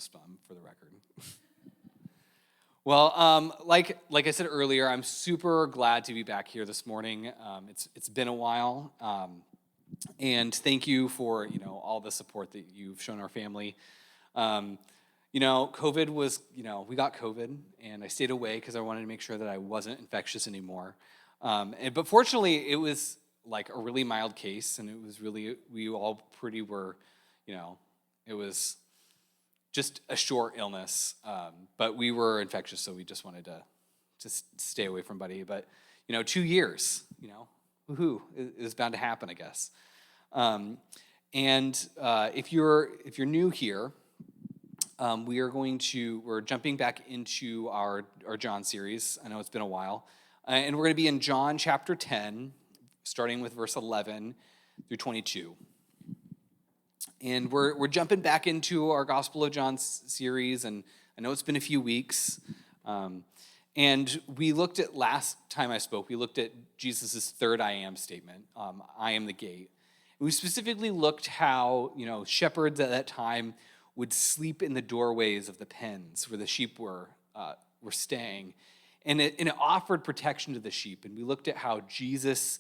most fun, for the record. Well, like I said earlier, I'm super glad to be back here this morning. It's been a while, and thank you for all the support that you've shown our family. COVID was we got COVID, and I stayed away because I wanted to make sure that I wasn't infectious anymore. But fortunately, it was like a really mild case, and it was really we all pretty were, it was just a short illness, but we were infectious, so we just wanted to just stay away from Buddy. But 2 years, woohoo, it was bound to happen, I guess. If you're new here, we're jumping back into our John series. I know it's been a while, and we're going to be in John chapter 10, starting with verse 11 through 22. And we're jumping back into our Gospel of John series, and I know it's been a few weeks. And we looked at, last time I spoke, we looked at Jesus' third I am statement, I am the gate. And we specifically looked how, shepherds at that time would sleep in the doorways of the pens where the sheep were staying. And it offered protection to the sheep. And we looked at how Jesus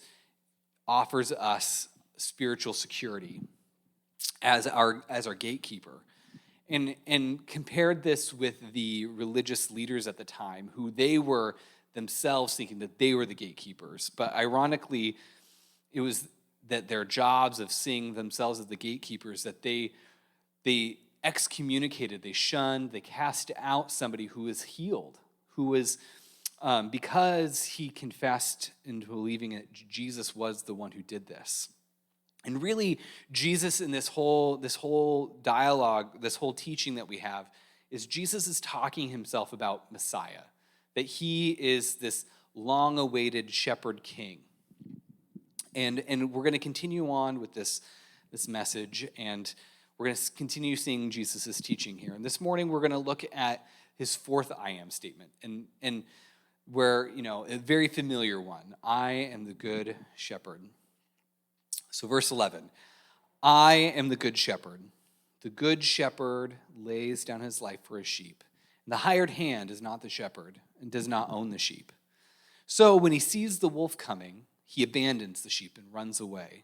offers us spiritual security as our gatekeeper, and compared this with the religious leaders at the time, who they were themselves thinking that they were the gatekeepers. But ironically, it was that their jobs of seeing themselves as the gatekeepers, that they excommunicated, they shunned, they cast out somebody who was healed, who was because he confessed into believing that Jesus was the one who did this. And really, Jesus in this whole dialogue, this whole teaching that we have, is Jesus is talking himself about Messiah, that he is this long-awaited shepherd king. And we're going to continue on with this message, and we're going to continue seeing Jesus' teaching here. And this morning, we're going to look at his fourth I am statement, and where, a very familiar one, I am the good shepherd. So verse 11, I am the good shepherd. The good shepherd lays down his life for his sheep. And the hired hand is not the shepherd and does not own the sheep. So when he sees the wolf coming, he abandons the sheep and runs away.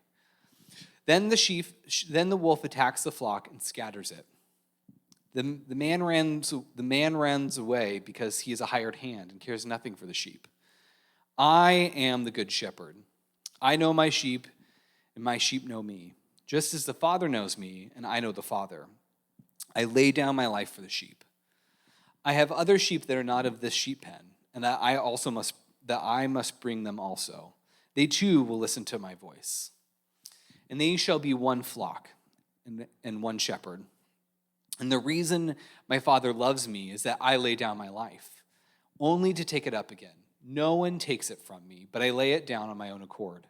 Then the wolf attacks the flock and scatters it. The man runs away because he is a hired hand and cares nothing for the sheep. I am the good shepherd. I know my sheep, and my sheep know me, just as the Father knows me, and I know the Father. I lay down my life for the sheep. I have other sheep that are not of this sheep pen, and that I must bring them also. They too will listen to my voice. And they shall be one flock and one shepherd. And the reason my Father loves me is that I lay down my life, only to take it up again. No one takes it from me, but I lay it down on my own accord.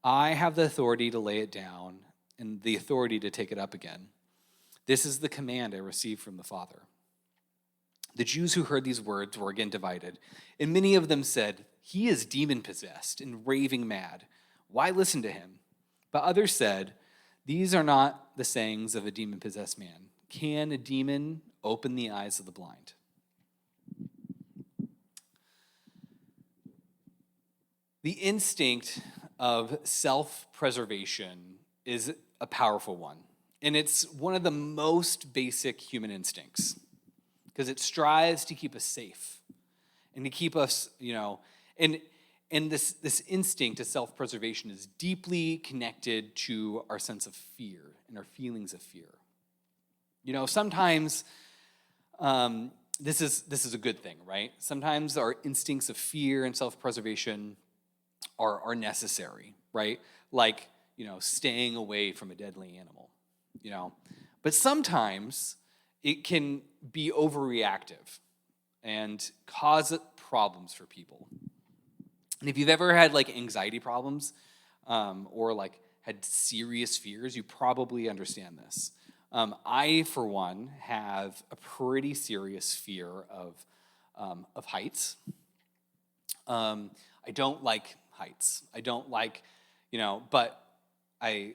I have the authority to lay it down and the authority to take it up again. This is the command I received from the Father. The Jews who heard these words were again divided, and many of them said, he is demon-possessed and raving mad. Why listen to him? But others said, these are not the sayings of a demon-possessed man. Can a demon open the eyes of the blind? The instinct of self-preservation is a powerful one. And it's one of the most basic human instincts because it strives to keep us safe and to keep us, and this instinct of self-preservation is deeply connected to our sense of fear and our feelings of fear. Sometimes this is a good thing, right? Sometimes our instincts of fear and self-preservation are necessary, right? Like, staying away from a deadly animal, But sometimes it can be overreactive and cause problems for people. And if you've ever had anxiety problems or had serious fears, you probably understand this. I, for one, have a pretty serious fear of heights. I don't like heights. I don't like, but I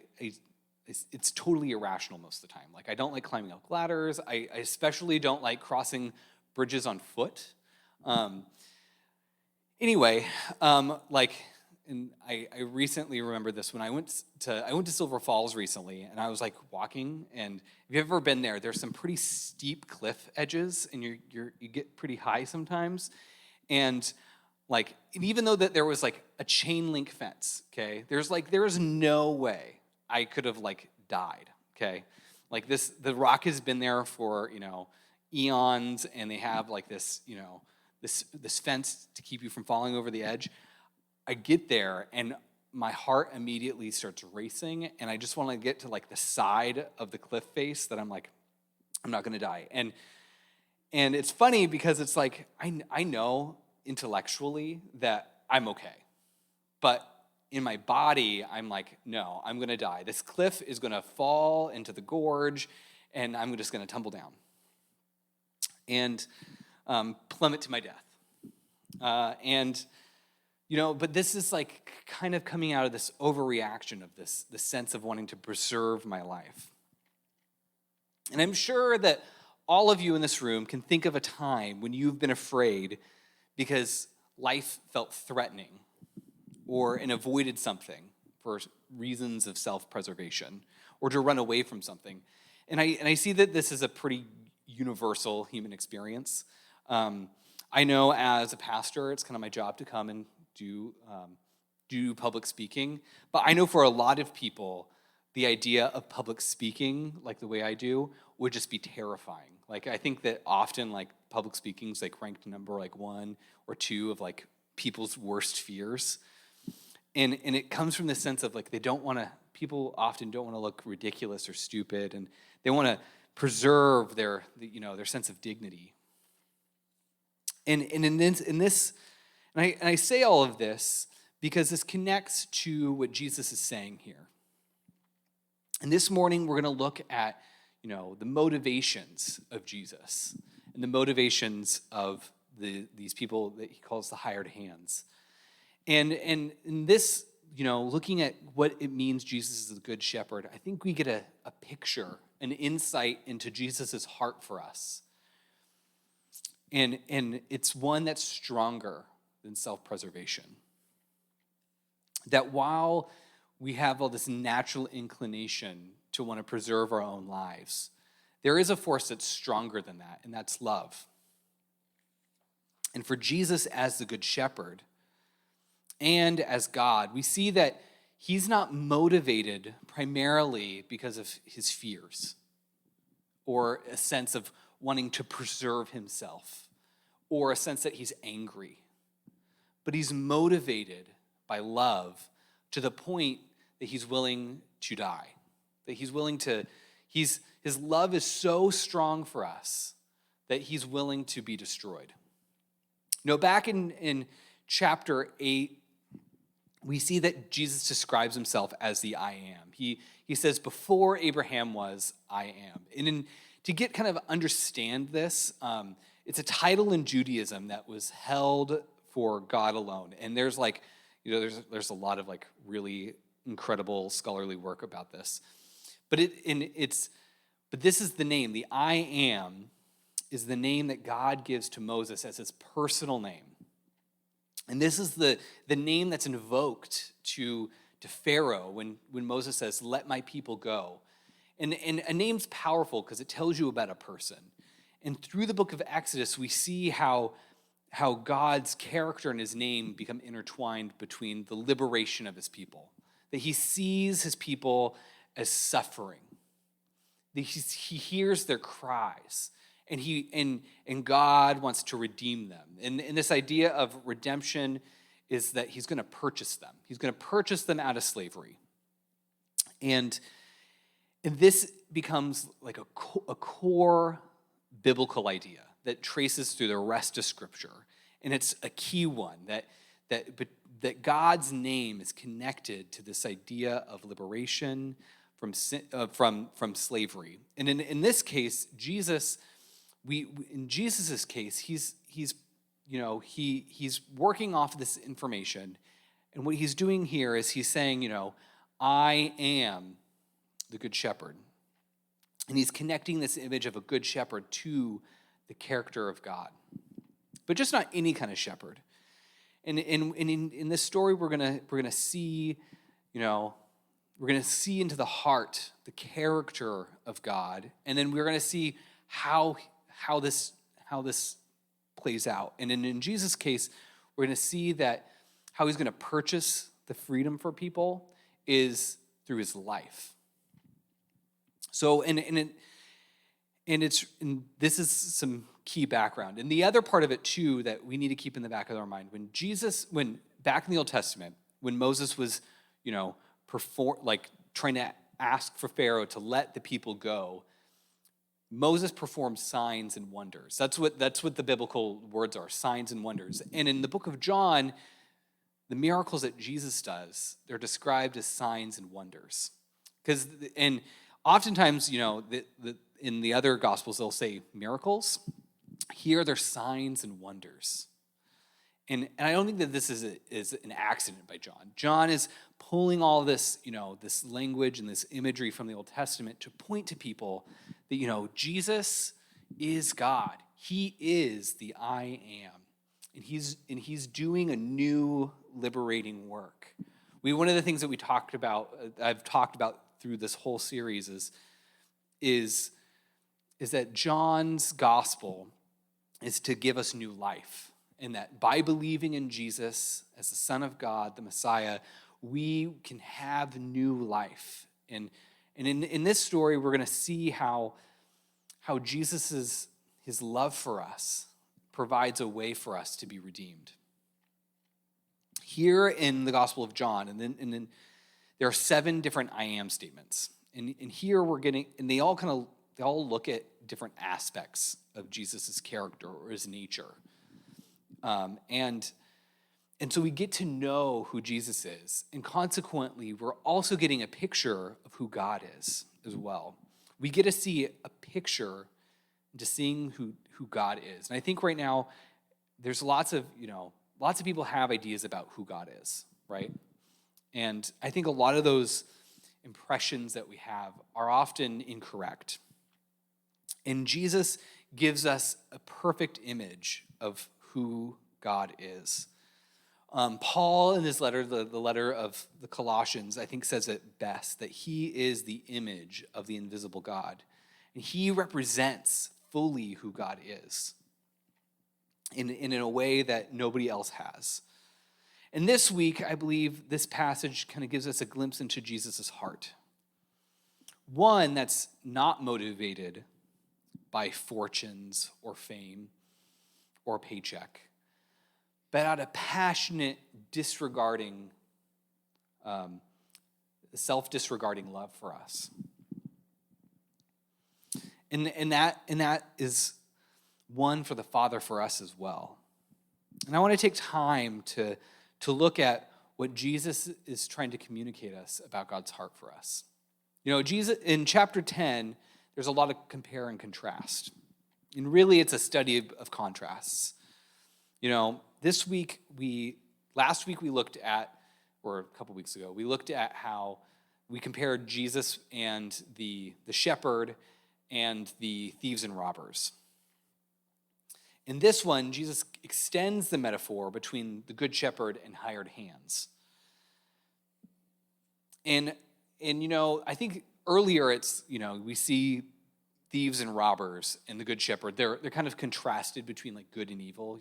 it's totally irrational most of the time. Like, I don't like climbing up ladders. I especially don't like crossing bridges on foot. Anyway, like, and I recently remember this when I went to Silver Falls recently, and I was like walking. And if you've ever been there, there's some pretty steep cliff edges, and you get pretty high sometimes. And like, and even though that there was like a chain link fence, okay, there's no way I could have like died, okay, like the rock has been there for eons, and they have like this this fence to keep you from falling over the edge. I get there and my heart immediately starts racing, and I just want to get to like the side of the cliff face that I'm like, I'm not going to die. And it's funny because it's like I know intellectually that I'm okay, but in my body I'm like, no, I'm going to die. This cliff is going to fall into the gorge, and I'm just going to tumble down and plummet to my death. But this is like kind of coming out of this overreaction of this sense of wanting to preserve my life. And I'm sure that all of you in this room can think of a time when you've been afraid because life felt threatening, and avoided something for reasons of self-preservation, or to run away from something. And I see that this is a pretty universal human experience. I know as a pastor, it's kind of my job to come and do public speaking. But I know for a lot of people, the idea of public speaking, like the way I do, would just be terrifying. Like, I think that often, like, public speaking is like ranked number like 1 or 2 of like people's worst fears. And it comes from the sense of like people often don't want to look ridiculous or stupid, and they want to preserve their sense of dignity. And I say all of this because this connects to what Jesus is saying here. And this morning we're going to look at the motivations of Jesus and the motivations of these people that he calls the hired hands. And in this, looking at what it means Jesus is a good shepherd, I think we get a picture, an insight into Jesus' heart for us. And it's one that's stronger than self-preservation. That while we have all this natural inclination to want to preserve our own lives, there is a force that's stronger than that, and that's love. And for Jesus as the good shepherd and as God, we see that he's not motivated primarily because of his fears or a sense of wanting to preserve himself or a sense that he's angry. But he's motivated by love to the point that he's willing to die. That his love is so strong for us that he's willing to be destroyed. Back in chapter 8, we see that Jesus describes himself as the I am. He says, before Abraham was, I am. And to get kind of understand this, it's a title in Judaism that was held for God alone. And there's there's a lot of like really incredible scholarly work about this. But this is the name. The I am is the name that God gives to Moses as his personal name. And this is the name that's invoked to Pharaoh when Moses says, let my people go. And a name's powerful because it tells you about a person. And through the book of Exodus, we see how God's character and his name become intertwined between the liberation of his people. That he sees his people as suffering. That he hears their cries. And God wants to redeem them. And this idea of redemption is that he's going to purchase them. He's going to purchase them out of slavery. And this becomes like a core biblical idea that traces through the rest of Scripture. And it's a key one, that God's name is connected to this idea of liberation from slavery. And in this case, Jesus, in Jesus's case, he's working off this information, and what he's doing here is he's saying, I am the good shepherd. And he's connecting this image of a good shepherd to the character of God. But just not any kind of shepherd. And in this story, we're gonna see, we're gonna see into the heart, the character of God, and then we're gonna see how this plays out. And in Jesus' case, we're gonna see that how he's gonna purchase the freedom for people is through his life. So, this is some key background. And the other part of it too that we need to keep in the back of our mind, when back in the Old Testament, when Moses was, trying to ask for Pharaoh to let the people go, Moses performed signs and wonders. That's what the biblical words are, signs and wonders. And in the book of John, the miracles that Jesus does, they're described as signs and wonders. And oftentimes, in the other gospels, they'll say miracles. Here, they're signs and wonders. And I don't think that this is an accident by John. John is pulling all this, this language and this imagery from the Old Testament to point to people that, Jesus is God. He is the I am. And he's doing a new liberating work. One of the things that I've talked about through this whole series is that John's gospel is to give us new life. And that by believing in Jesus as the Son of God, the Messiah, we can have new life. And in this story, we're going to see how Jesus' his love for us provides a way for us to be redeemed. Here in the Gospel of John, and then there are 7 different I am statements. And here they all look at different aspects of Jesus' character or his nature. And so we get to know who Jesus is. And consequently, we're also getting a picture of who God is as well. We get to see a picture into seeing who God is. And I think right now, there's lots of people have ideas about who God is, right? And I think a lot of those impressions that we have are often incorrect. And Jesus gives us a perfect image of who God is. Paul, in his letter, the letter of the Colossians, I think says it best, that he is the image of the invisible God. And he represents fully who God is in a way that nobody else has. And this week, I believe this passage kind of gives us a glimpse into Jesus' heart. One that's not motivated by fortunes or fame or paycheck, but out of passionate, self-disregarding love for us. And that is one for the Father for us as well. And I want to take time to look at what Jesus is trying to communicate us about God's heart for us. Jesus in chapter 10, there's a lot of compare and contrast. And really it's a study of contrasts. Last week we looked at, or a couple weeks ago, we looked at how we compared Jesus and the shepherd and the thieves and robbers. In this one, Jesus extends the metaphor between the good shepherd and hired hands. And I think earlier it's, we see thieves and robbers and the good shepherd. They're kind of contrasted between like good and evil.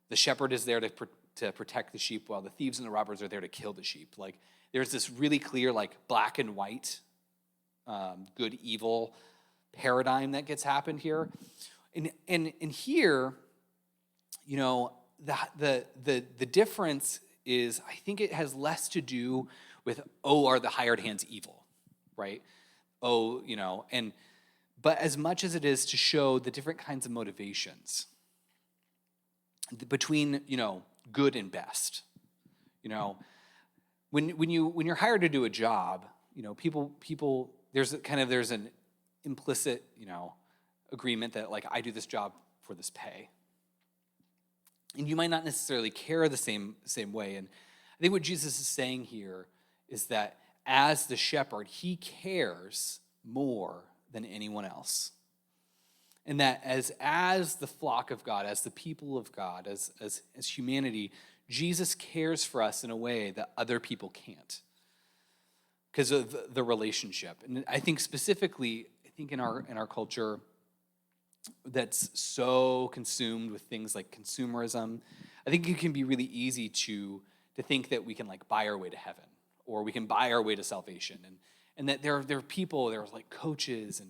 The shepherd is there to protect the sheep while the thieves and the robbers are there to kill the sheep. Like there's this really clear like black and white, good evil paradigm that gets happened here. And here, the difference is, I think it has less to do with, are the hired hands evil, right? But as much as it is to show the different kinds of motivations between, good and best. When you're hired to do a job, people there's an implicit, agreement that like I do this job for this pay. And you might not necessarily care the same way. And I think what Jesus is saying here is that as the shepherd, he cares more than anyone else. And that as the flock of God, as the people of God, as humanity, Jesus cares for us in a way that other people can't because of the relationship. And I think specifically, in our culture that's so consumed with things like consumerism, I think it can be really easy to think that we can like buy our way to heaven or we can buy our way to salvation. And that there are people, there are like coaches and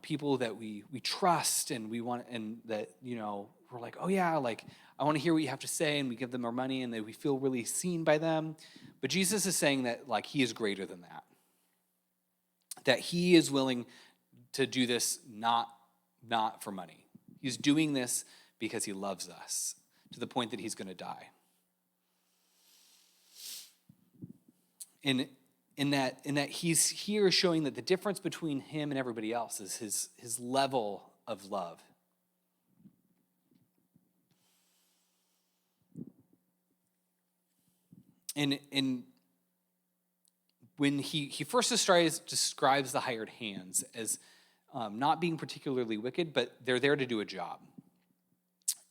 people that we trust and we want, and that we're like, oh yeah, like I want to hear what you have to say, and we give them our money and that we feel really seen by them. But Jesus is saying that like he is greater than that he is willing to do this not for money. He's doing this because he loves us to the point that he's going to die. In that he's here showing that the difference between him and everybody else is his level of love. And when he first describes the hired hands as not being particularly wicked, but they're there to do a job.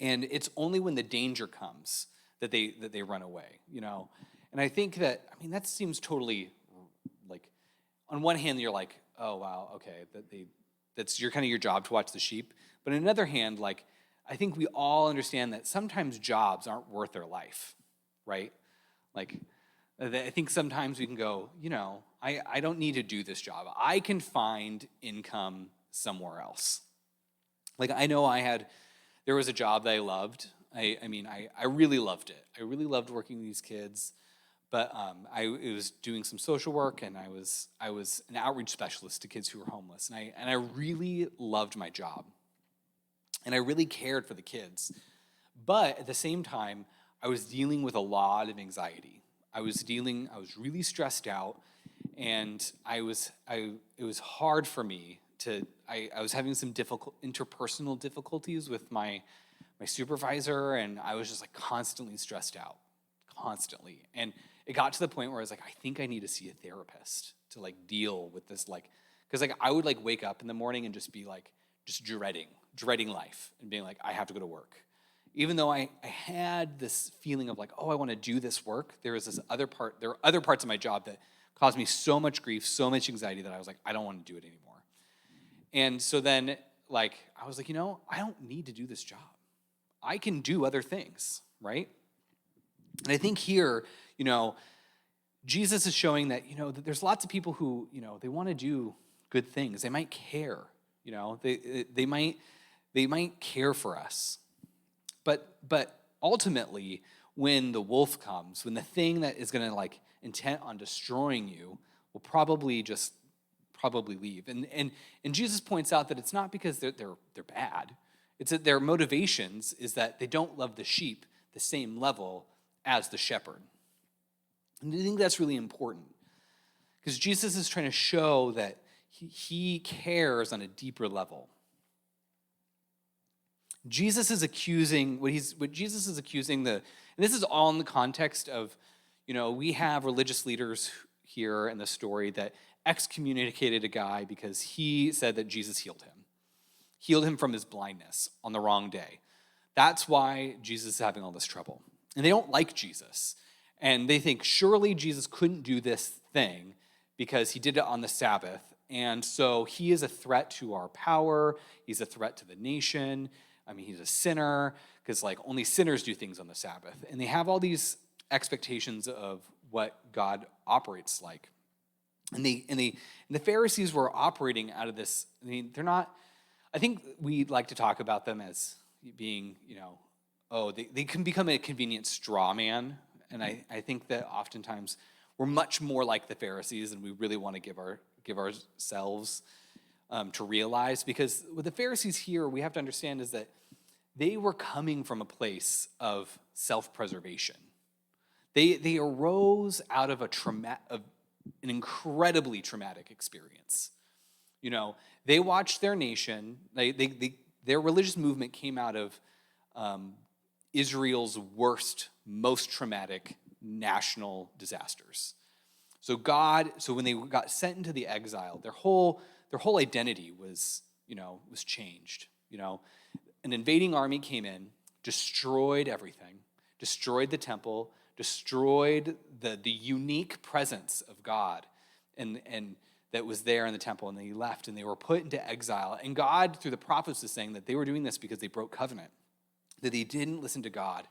And it's only when the danger comes that they run away, And I think that, that seems totally, like, on one hand, you're like, oh, wow, okay, that's your kind of your job to watch the sheep. But on another hand, like, I think we all understand that sometimes jobs aren't worth their life, right? Like, I think sometimes we can go, I don't need to do this job. I can find income somewhere else. Like, I know there was a job that I loved. I really loved it. I really loved working with these kids. But I was doing some social work, and I was an outreach specialist to kids who were homeless, and I really loved my job, and I really cared for the kids. But at the same time, I was dealing with a lot of anxiety. I was really stressed out, and it was hard for me I was having some difficult interpersonal difficulties with my supervisor, and I was just like constantly stressed out, constantly. And it got to the point where I was like, I think I need to see a therapist to like deal with this, like, because like I would like wake up in the morning and just be like, just dreading life and being like, I have to go to work. Even though I had this feeling of like, oh, I want to do this work, there are other parts of my job that caused me so much grief, so much anxiety that I was like, I don't want to do it anymore. And so then like, I was like, I don't need to do this job. I can do other things, right? And I think here, Jesus is showing that, that there's lots of people who, they want to do good things. They might care, they might care for us. But ultimately, when the wolf comes, when the thing that is going to like intent on destroying you will probably leave. And Jesus points out that it's not because they're bad. It's that their motivations is that they don't love the sheep the same level as the shepherd. And I think that's really important because Jesus is trying to show that he cares on a deeper level. Jesus is accusing and this is all in the context of, we have religious leaders here in the story that excommunicated a guy because he said that Jesus healed him from his blindness on the wrong day. That's why Jesus is having all this trouble. And they don't like Jesus. And they think, surely Jesus couldn't do this thing because he did it on the Sabbath. And so he is a threat to our power. He's a threat to the nation. He's a sinner because like only sinners do things on the Sabbath. And they have all these expectations of what God operates like. And the Pharisees were operating out of this. They're not, I think we like to talk about them as being, they can become a convenient straw man. And I think that oftentimes we're much more like the Pharisees than we really want to give ourselves to realize. Because with the Pharisees here, we have to understand is that they were coming from a place of self-preservation. They arose out of an incredibly traumatic experience. They watched their nation. Their religious movement came out of Israel's worst, most traumatic national disasters. So when they got sent into the exile, their whole identity was changed. An invading army came in, destroyed everything, destroyed the temple, destroyed the unique presence of God, and that was there in the temple, and they left, and they were put into exile. And God, through the prophets, is saying that they were doing this because they broke covenant, that they didn't listen to God.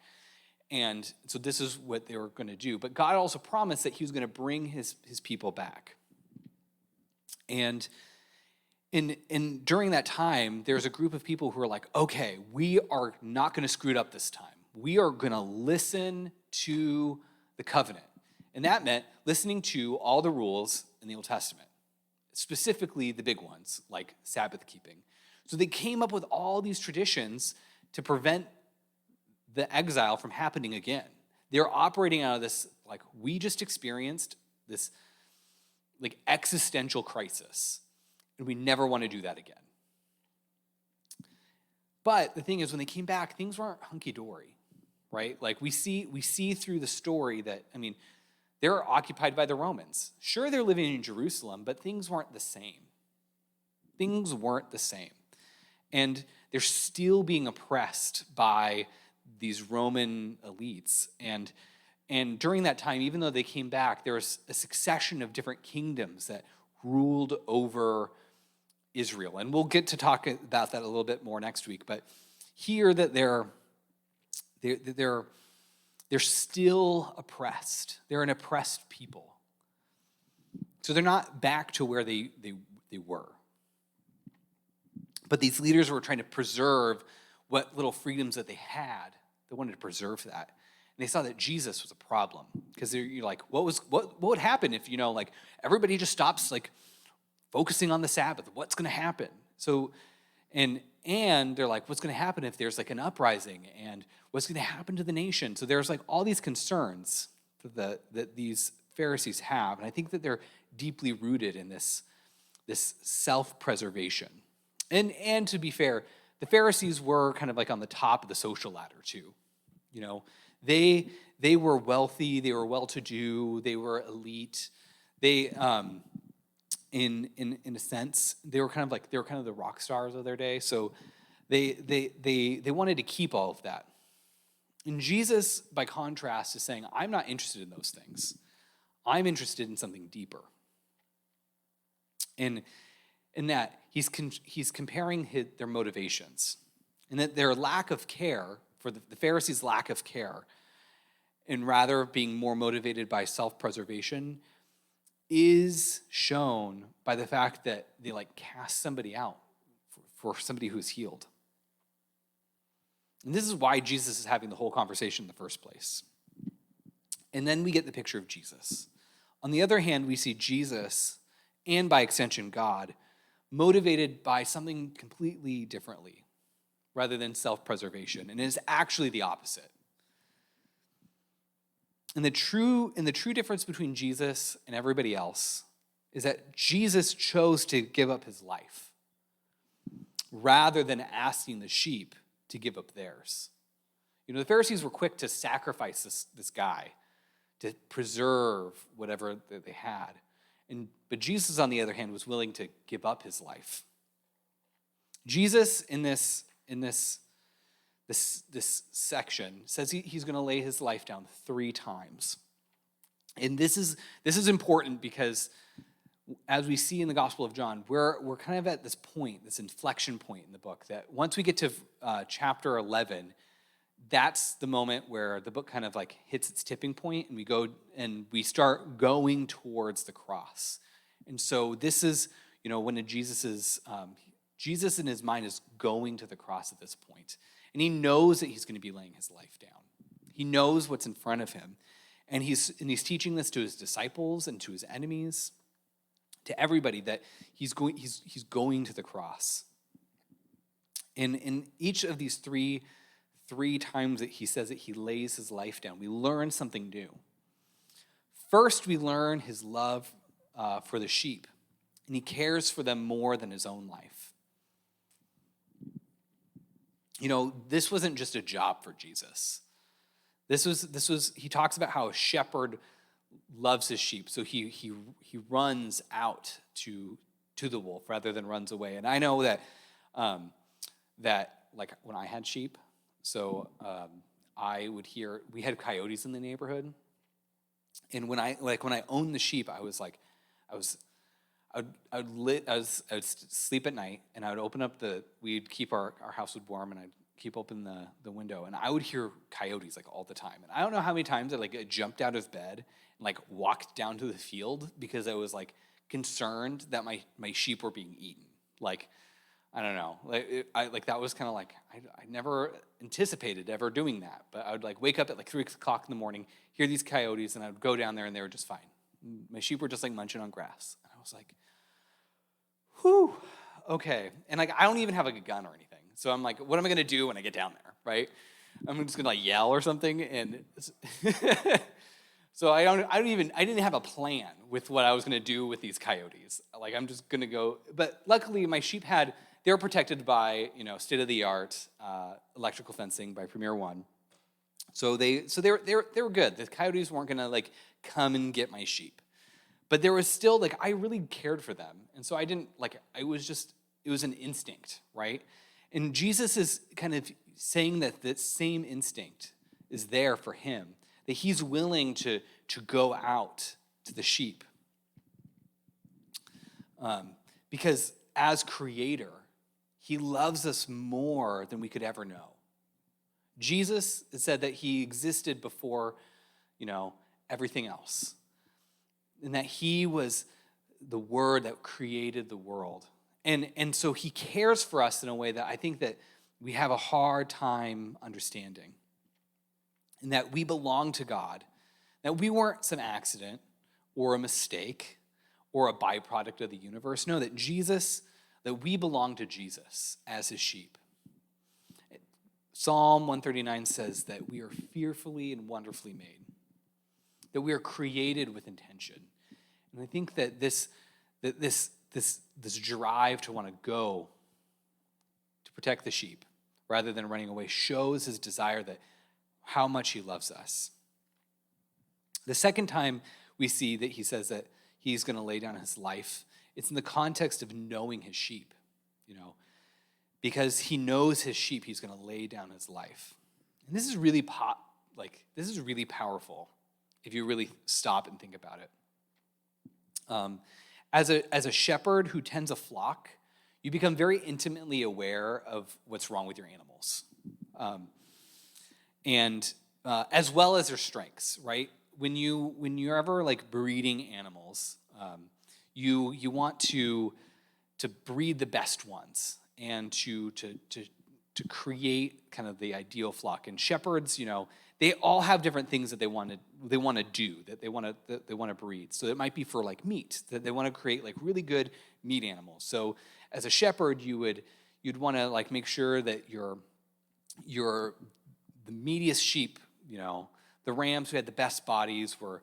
And so this is what they were going to do. But God also promised that he was going to bring his people back. And during that time, there's a group of people who are like, okay, we are not going to screw it up this time. We are going to listen to the covenant. And that meant listening to all the rules in the Old Testament, specifically the big ones, like Sabbath keeping. So they came up with all these traditions to prevent the exile from happening again. They're operating out of this, like, we just experienced this, like, existential crisis, and we never want to do that again. But the thing is, when they came back, things weren't hunky-dory, right? Like, we see through the story that, they're occupied by the Romans. Sure, they're living in Jerusalem, but things weren't the same. Things weren't the same. And they're still being oppressed by these Roman elites. And during that time, even though they came back, there was a succession of different kingdoms that ruled over Israel. And we'll get to talk about that a little bit more next week. But here that they're still oppressed. They're an oppressed people. So they're not back to where they were. But these leaders were trying to preserve what little freedoms that they had. They wanted to preserve that. And they saw that Jesus was a problem. Because you're like, what would happen if, everybody just stops, focusing on the Sabbath? What's going to happen? So, and they're like, what's going to happen if there's, an uprising? And what's going to happen to the nation? So there's, all these concerns that these Pharisees have. And I think that they're deeply rooted in this self-preservation. And to be fair, the Pharisees were kind of on the top of the social ladder too. They were wealthy, they were well-to-do, they were elite. They, in a sense, they were kind of the rock stars of their day. So they wanted to keep all of that. And Jesus, by contrast, is saying, I'm not interested in those things. I'm interested in something deeper. And in that, he's comparing their motivations, and that their lack of care, for the Pharisees' lack of care, and rather being more motivated by self-preservation, is shown by the fact that they cast somebody out for somebody who's healed. And this is why Jesus is having the whole conversation in the first place. And then we get the picture of Jesus. On the other hand, we see Jesus, and by extension God, motivated by something completely differently rather than self-preservation. And it is actually the opposite. And the true difference between Jesus and everybody else is that Jesus chose to give up his life rather than asking the sheep to give up theirs. The Pharisees were quick to sacrifice this guy to preserve whatever that they had. But Jesus, on the other hand, was willing to give up his life. Jesus, in this section, says he's going to lay his life down 3 times. And this is important because, as we see in the Gospel of John, we're kind of at this point, this inflection point in the book, that once we get to chapter 11, that's the moment where the book kind of hits its tipping point, and we start going towards the cross. And so this is, when Jesus in his mind is going to the cross at this point. And he knows that he's going to be laying his life down. He knows what's in front of him. And he's teaching this to his disciples and to his enemies, to everybody, that he's going to the cross. And in each of these three times that he says that he lays his life down, we learn something new. First, we learn his love for the sheep, and he cares for them more than his own life. This wasn't just a job for Jesus. This was he talks about how a shepherd loves his sheep, so he runs out to the wolf rather than runs away. And I know that that like when I had sheep, so I would hear we had coyotes in the neighborhood, and when I owned the sheep, I was like, I would sleep at night, and I would open up we'd keep our house would warm, and I'd keep open the window, and I would hear coyotes like all the time. And I don't know how many times I jumped out of bed and like walked down to the field because I was like concerned that my sheep were being eaten. Like, I don't know, that was kind of like I never anticipated ever doing that, but I would like wake up at like 3 o'clock in the morning, hear these coyotes, and I would go down there, and they were just fine. My sheep were just like munching on grass, and I was like, whew, okay. And like I don't even have like a gun or anything, so I'm like, what am I gonna do when I get down there, right? I'm just gonna like yell or something, and so I didn't have a plan with what I was gonna do with these coyotes. Like I'm just gonna go, but luckily my sheep they were protected by state-of-the-art electrical fencing by Premier One, so they were good. The coyotes weren't gonna like come and get my sheep, but there was still like I really cared for them, and so I didn't like it was an instinct, right? And Jesus is kind of saying that same instinct is there for him, that he's willing to go out to the sheep. Because as creator, he loves us more than we could ever know. Jesus said that he existed before, everything else. And that he was the Word that created the world. And so he cares for us in a way that I think that we have a hard time understanding. And that we belong to God. That we weren't some accident or a mistake or a byproduct of the universe. No, that we belong to Jesus as his sheep. Psalm 139 says that we are fearfully and wonderfully made. That we are created with intention. And I think that this drive to want to go to protect the sheep rather than running away shows his desire that how much he loves us. The second time we see that he says that he's going to lay down his life, it's in the context of knowing his sheep, because he knows his sheep, he's going to lay down his life. And this is really powerful if you really stop and think about it. As a shepherd who tends a flock, you become very intimately aware of what's wrong with your animals, and as well as their strengths. Right? When you're ever like breeding animals, you want to breed the best ones and to create kind of the ideal flock. And shepherds, they all have different things that they want to do, that they want to breed. So it might be for like meat, that they want to create like really good meat animals. So as a shepherd, you'd want to like make sure that your the meatiest sheep, the rams who had the best bodies were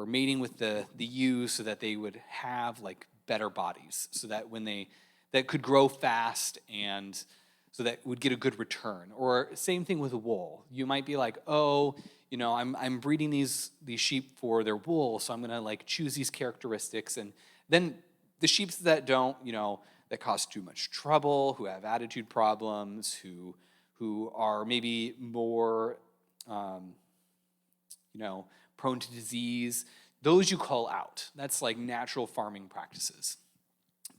mating with the ewes so that they would have like better bodies, so that that could grow fast and so that would get a good return. Or same thing with wool. You might be like, I'm breeding these sheep for their wool, so I'm gonna like choose these characteristics. And then the sheep that don't, that cause too much trouble, who have attitude problems, who are maybe more prone to disease, those you call out. That's like natural farming practices.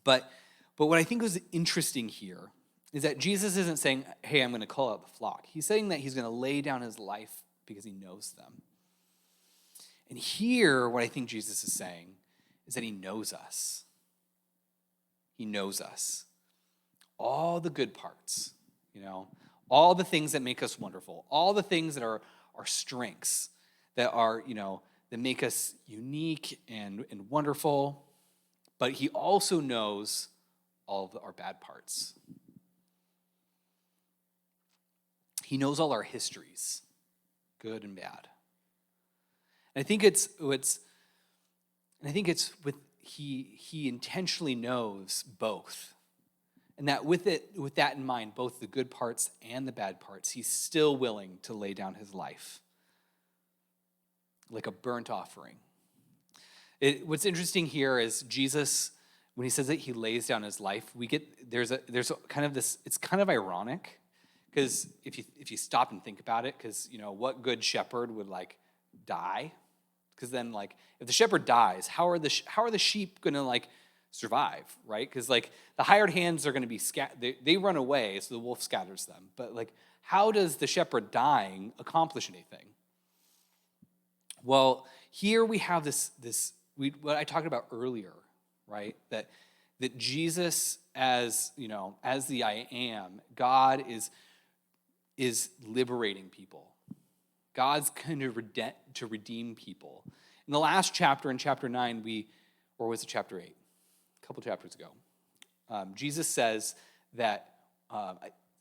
But what I think was interesting here is that Jesus isn't saying, hey, I'm going to call out the flock. He's saying that he's going to lay down his life because he knows them. And here, what I think Jesus is saying is that he knows us. He knows us. All the good parts, all the things that make us wonderful, all the things that are our strengths, that are, that make us unique and wonderful. But he also knows all of our bad parts. He knows all our histories, good and bad. And I think it's he intentionally knows both. And that with that in mind, both the good parts and the bad parts, he's still willing to lay down his life. like a burnt offering. What's interesting here is Jesus, when he says that he lays down his life, there's a kind of this, it's kind of ironic, because if you stop and think about it, because what good shepherd would like die? Because then like if the shepherd dies, how are the sheep going to like survive, right? Because like the hired hands are going to be they run away, so the wolf scatters them. But like, how does the shepherd dying accomplish anything? Well, here we have what I talked about earlier, right? That Jesus, as the I am, God is liberating people. God's going to redeem people. In the last chapter, in chapter 9, or was it chapter 8? A couple chapters ago, Jesus says that,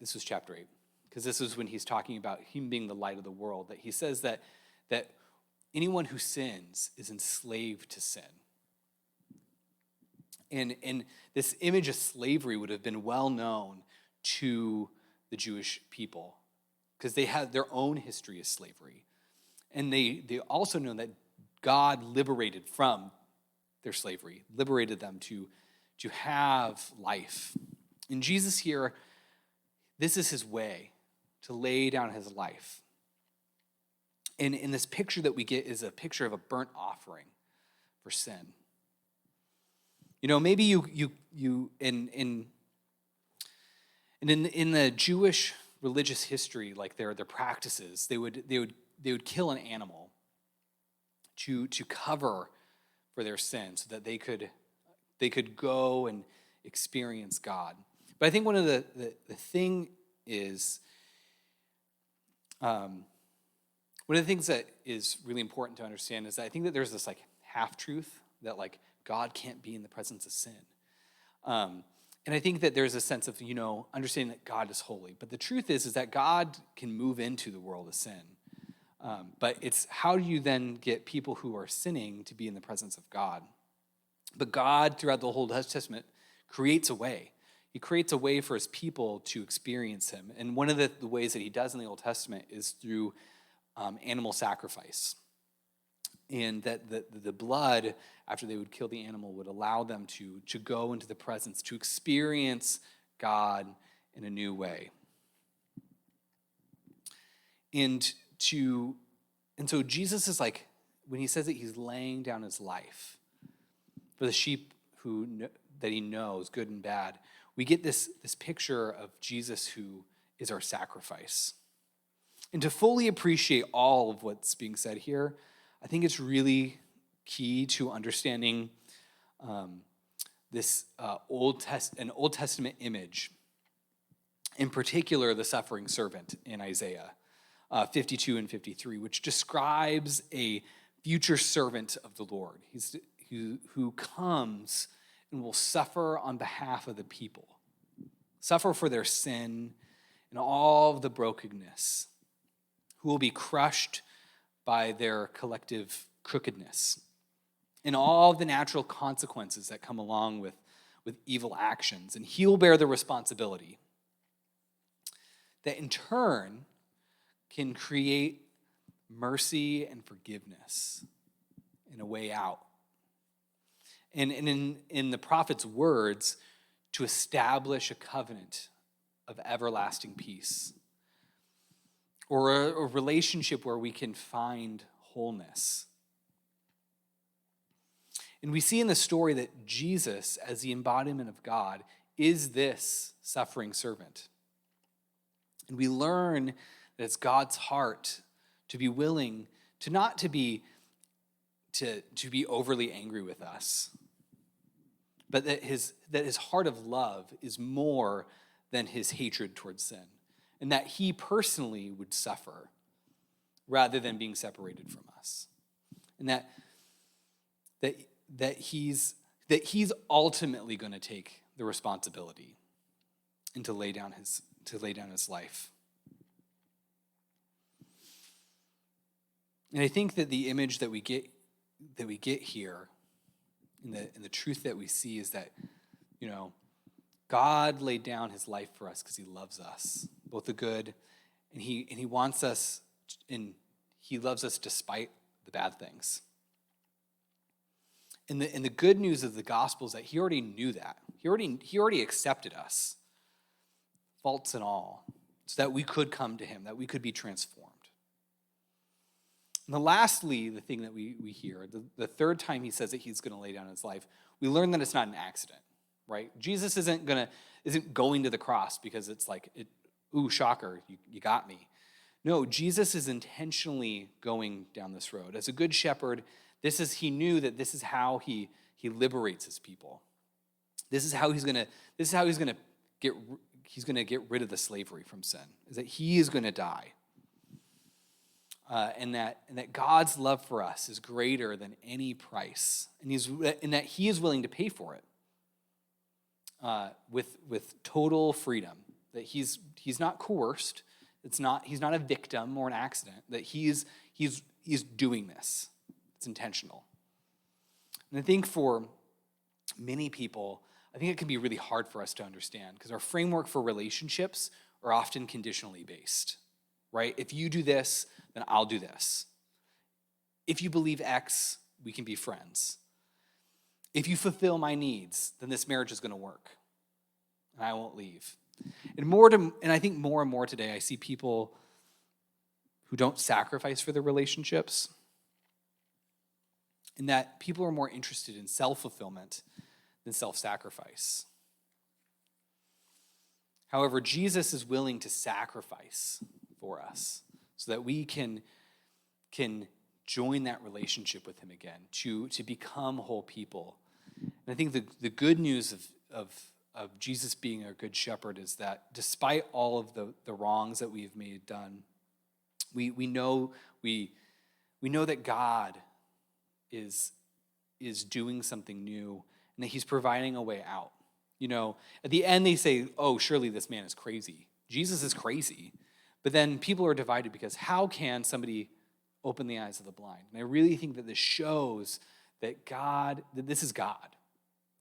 this was chapter 8, because this is when he's talking about him being the light of the world, that he says that anyone who sins is enslaved to sin. And this image of slavery would have been well known to the Jewish people, because they had their own history of slavery. And they also know that God liberated from their slavery, liberated them to have life. And Jesus here, this is his way to lay down his life. And in this picture that we get is a picture of a burnt offering for sin. Maybe in the Jewish religious history, like their practices, they would kill an animal to cover for their sin, so that they could go and experience God. But I think one of the thing is, one of the things that is really important to understand is that I think that there's this like half-truth that like God can't be in the presence of sin. And I think that there's a sense of, understanding that God is holy. But the truth is that God can move into the world of sin. But it's how do you then get people who are sinning to be in the presence of God? But God, throughout the whole Testament, creates a way. He creates a way for his people to experience him. And one of the ways that he does in the Old Testament is through animal sacrifice. And that the blood, after they would kill the animal, would allow them to go into the presence, to experience God in a new way. And so Jesus is like, when he says that he's laying down his life for the sheep that he knows, good and bad, we get this picture of Jesus who is our sacrifice. And to fully appreciate all of what's being said here, I think it's really key to understanding this Old Testament image, in particular the suffering servant in Isaiah 52 and 53, which describes a future servant of the Lord. He's who comes and will suffer on behalf of the people, suffer for their sin and all of the brokenness, who will be crushed by their collective crookedness and all the natural consequences that come along with evil actions. And he'll bear the responsibility that in turn can create mercy and forgiveness and a way out. And in the prophet's words, to establish a covenant of everlasting peace, or a relationship where we can find wholeness. And we see in the story that Jesus, as the embodiment of God, is this suffering servant. And we learn that it's God's heart to be willing to not to be overly angry with us, but that his heart of love is more than his hatred towards sin, and that he personally would suffer rather than being separated from us, and that he's ultimately going to take the responsibility and to lay down his life. And I think that the image that we get here, and the truth that we see, is that, God laid down his life for us because he loves us, both the good, and he wants us, and he loves us despite the bad things. And the good news of the gospel is that he already knew that. He already accepted us, faults and all, so that we could come to him, that we could be transformed. And lastly, the thing that we hear, the third time he says that he's going to lay down his life, we learn that it's not an accident, right? Jesus isn't going to the cross because it's like, ooh, shocker, you got me. No, Jesus is intentionally going down this road. As a good shepherd, he knew that this is how he liberates his people. This is how he's going to get rid of the slavery from sin, is that he is going to die. And that God's love for us is greater than any price, and that he is willing to pay for it with total freedom. That he's not coerced. He's not a victim or an accident. That he's doing this. It's intentional. And I think for many people, I think it can be really hard for us to understand because our framework for relationships are often conditionally based, right? If you do this, then I'll do this. If you believe X, we can be friends. If you fulfill my needs, then this marriage is going to work, and I won't leave. And I think more and more today, I see people who don't sacrifice for their relationships, and that people are more interested in self-fulfillment than self-sacrifice. However, Jesus is willing to sacrifice for us so that we can join that relationship with him again, to become whole people. And I think the good news of Jesus being our good shepherd is that despite all of the wrongs that we've done, we know that God is doing something new and that he's providing a way out. You know, at the end they say, oh, surely this man is crazy. Jesus is crazy. But then people are divided because how can somebody open the eyes of the blind? And I really think that this shows that this is God,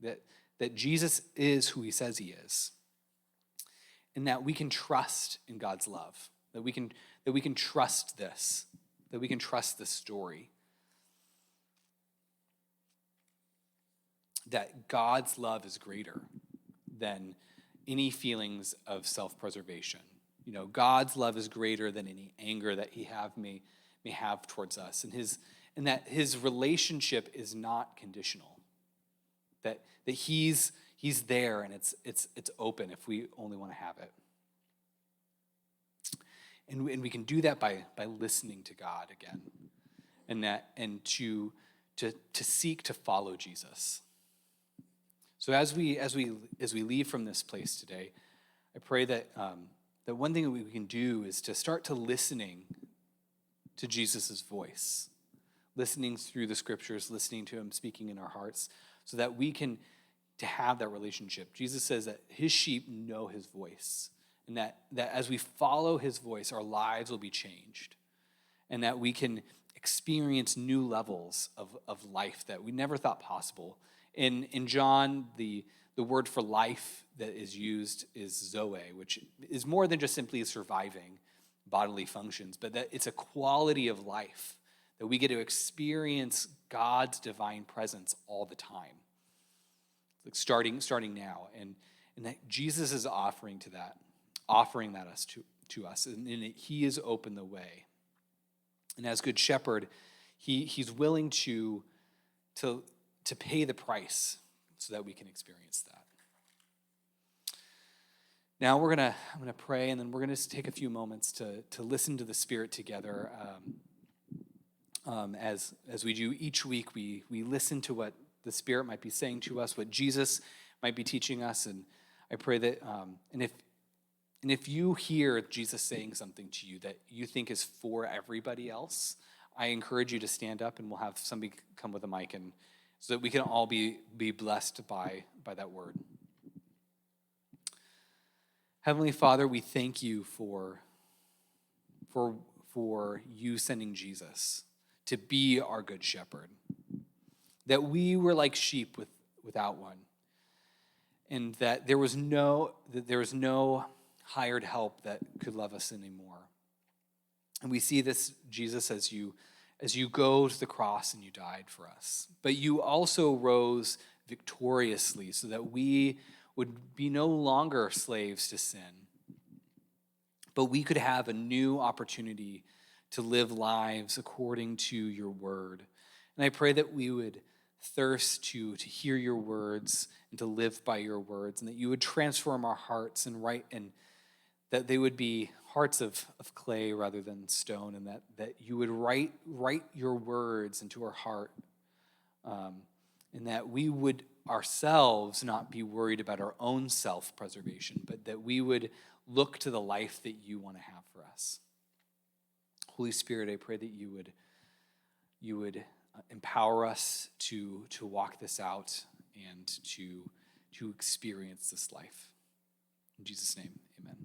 that Jesus is who he says he is, and that we can trust in God's love, that we can trust this, that we can trust this story, that God's love is greater than any feelings of self-preservation. You know, God's love is greater than any anger that he may have towards us, and that his relationship is not conditional. That he's there and it's open if we only want to have it. And we can do that by listening to God again, and to seek to follow Jesus. So as we leave from this place today, I pray that that one thing that we can do is to start to listening to Jesus' voice, listening through the scriptures, listening to him speaking in our hearts, so that we can to have that relationship. Jesus says that his sheep know his voice, and that as we follow his voice, our lives will be changed, and that we can experience new levels of life that we never thought possible. In John, the word for life that is used is zoe, which is more than just simply surviving bodily functions, but that it's a quality of life that we get to experience God's divine presence all the time, like starting now, and that Jesus is offering that to us, and he has opened the way. And as good shepherd, he's willing to pay the price so that we can experience that. Now I'm gonna pray, and then we're gonna take a few moments to listen to the Spirit together. As we do each week, we listen to what the Spirit might be saying to us, what Jesus might be teaching us, and I pray that and if you hear Jesus saying something to you that you think is for everybody else, I encourage you to stand up, and we'll have somebody come with a mic, and so that we can all be blessed by that word. Heavenly Father, we thank you for you sending Jesus to be our good shepherd, that we were like sheep without one, and that there was no hired help that could love us anymore. And we see this, Jesus, as you as you go to the cross and you died for us. But you also rose victoriously so that we would be no longer slaves to sin, but we could have a new opportunity to live lives according to your word. And I pray that we would thirst to hear your words and to live by your words, and that you would transform our hearts and that they would be hearts of clay rather than stone, and that you would write your words into our heart, and that we would ourselves not be worried about our own self-preservation, but that we would look to the life that you want to have for us. Holy Spirit, I pray that you would empower us to walk this out and to experience this life. In Jesus' name, amen.